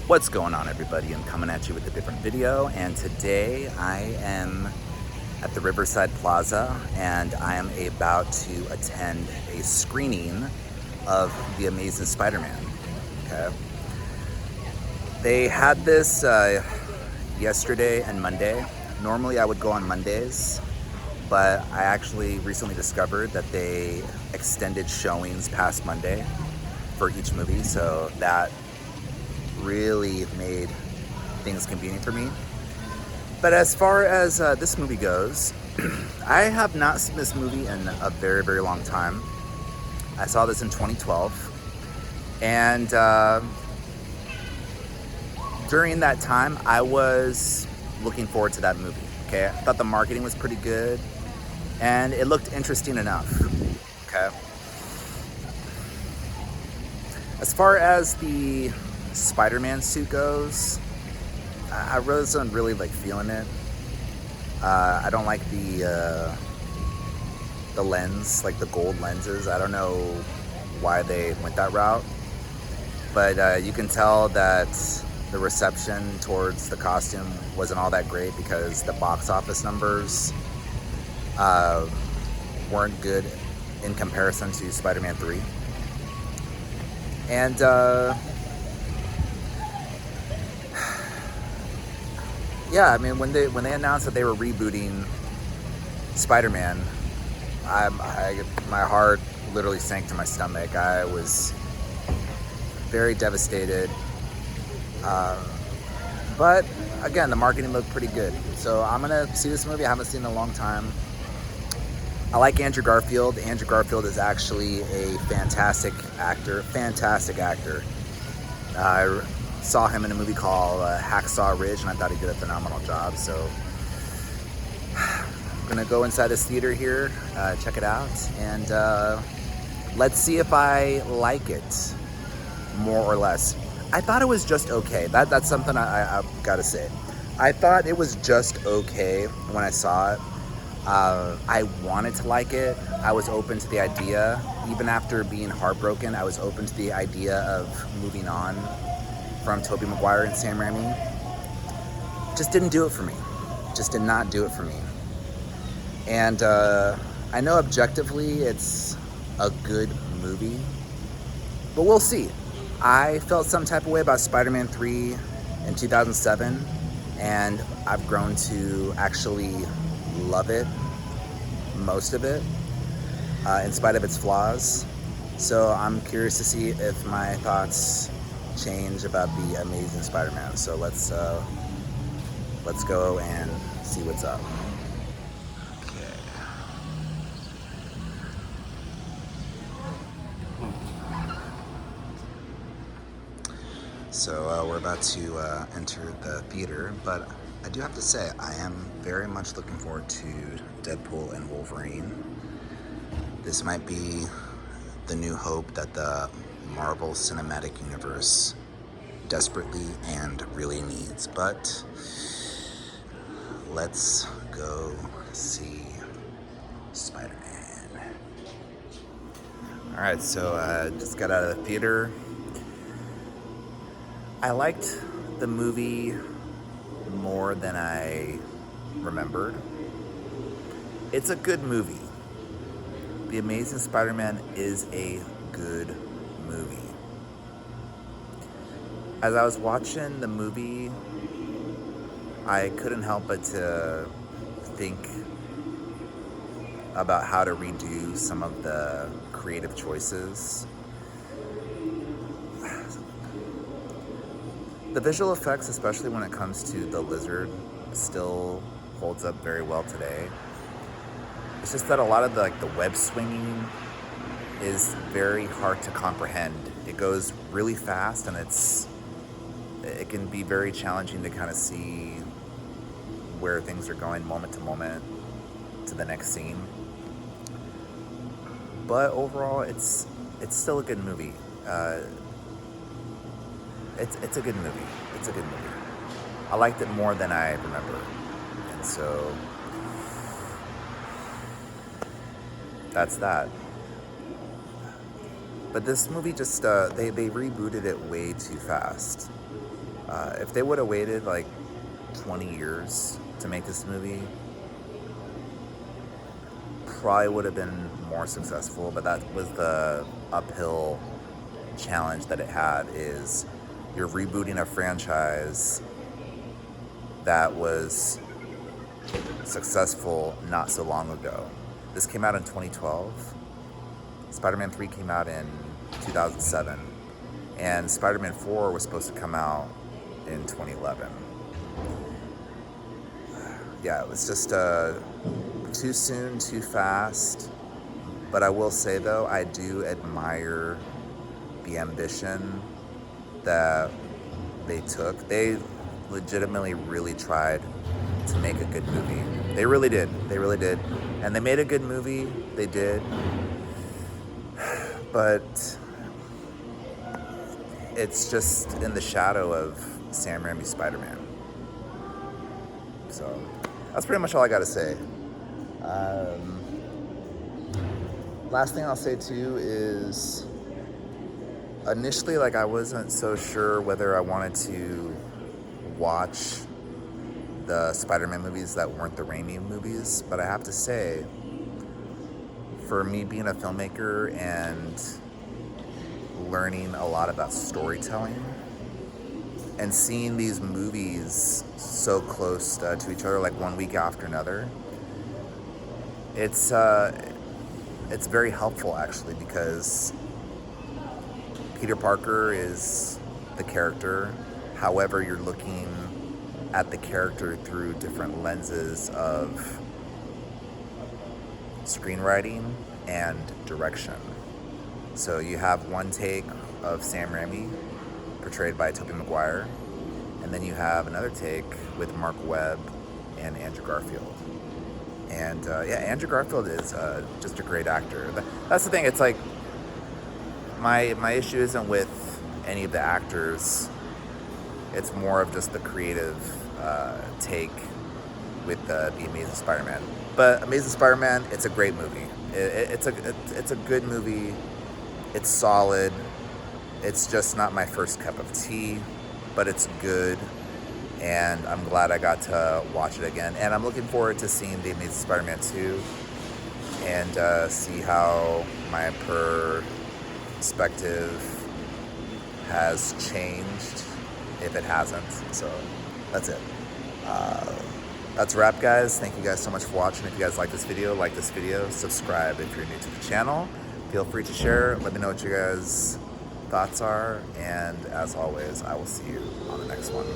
What's going on, everybody? I'm coming at you with a different video, and today I am at the Riverside Plaza and I am about to attend a screening of The Amazing Spider-Man. Okay. They had this yesterday and Monday. Normally I would go on Mondays, but I actually recently discovered that they extended showings past Monday for each movie, so that really made things convenient for me. But as far as this movie goes, I have not seen this movie in a very, very long time. I saw this in 2012, and during that time, I was looking forward to that movie. Okay, I thought the marketing was pretty good, and it looked interesting enough. Okay. As far as the Spider-Man suit goes, I wasn't really like feeling it. I don't like the lens, like the gold lenses. I don't know why they went that route, but you can tell that the reception towards the costume wasn't all that great because the box office numbers weren't good in comparison to Spider-Man 3. And yeah, I mean, when they announced that they were rebooting Spider-Man, my heart literally sank to my stomach. I was very devastated. But again, the marketing looked pretty good. So I'm gonna see this movie. I haven't seen it in a long time. I like Andrew Garfield. Andrew Garfield is actually a fantastic actor. I saw him in a movie called Hacksaw Ridge, and I thought he did a phenomenal job. So I'm gonna go inside this theater here, check it out, and let's see if I like it more or less. I thought it was just okay. That's something I've got to say. I thought it was just okay when I saw it. I wanted to like it. I was open to the idea. Even after being heartbroken, I was open to the idea of moving on from Tobey Maguire and Sam Raimi. Just didn't do it for me. Just did not do it for me. And I know objectively it's a good movie, but we'll see. I felt some type of way about Spider-Man 3 in 2007, and I've grown to actually love it, most of it, in spite of its flaws. So I'm curious to see if my thoughts change about the Amazing Spider-Man. So let's go and see what's up. So we're about to enter the theater, but I do have to say I am very much looking forward to Deadpool and Wolverine. This might be the new hope that the Marvel Cinematic Universe desperately and really needs. But let's go see Spider-Man. All right, so I just got out of the theater. I liked the movie more than I remembered. It's a good movie. The Amazing Spider-Man is a good movie. As I was watching the movie, I couldn't help but to think about how to redo some of the creative choices. The visual effects, especially when it comes to the lizard, still holds up very well today. It's just that a lot of the web swinging is very hard to comprehend. It goes really fast, and it can be very challenging to kind of see where things are going moment to moment to the next scene. But overall, it's still a good movie. It's a good movie. It's a good movie. I liked it more than I remember, and so that's that. But this movie just they rebooted it way too fast. If they would have waited like 20 years to make this movie, probably would have been more successful. But that was the uphill challenge that it had, is you're rebooting a franchise that was successful not so long ago. This came out in 2012. Spider-Man 3 came out in 2007. And Spider-Man 4 was supposed to come out in 2011. Yeah, it was just too soon, too fast. But I will say, though, I do admire the ambition that they took. They legitimately really tried to make a good movie. They really did. They really did. And they made a good movie. They did. But it's just in the shadow of Sam Raimi's Spider-Man. So that's pretty much all I got to say. Last thing I'll say too is, initially, like, I wasn't so sure whether I wanted to watch the Spider-Man movies that weren't the Raimi movies, but I have to say, for me being a filmmaker and learning a lot about storytelling and seeing these movies so close to each other, like one week after another, it's very helpful actually, because Peter Parker is the character. However, you're looking at the character through different lenses of screenwriting and direction. So you have one take of Sam Raimi, portrayed by Tobey Maguire, and then you have another take with Mark Webb and Andrew Garfield. And Andrew Garfield is just a great actor. That's the thing. It's like my issue isn't with any of the actors. It's more of just the creative take with the Amazing Spider-Man. But Amazing Spider-Man, it's a great movie. It's a good movie. It's solid. It's just not my first cup of tea, but it's good. And I'm glad I got to watch it again. And I'm looking forward to seeing The Amazing Spider-Man 2 and see how my perspective has changed, if it hasn't. So that's it. That's a wrap, guys. Thank you guys so much for watching. If you guys like this video, subscribe if you're new to the channel. Feel free to share. Let me know what your guys' thoughts are. And as always, I will see you on the next one.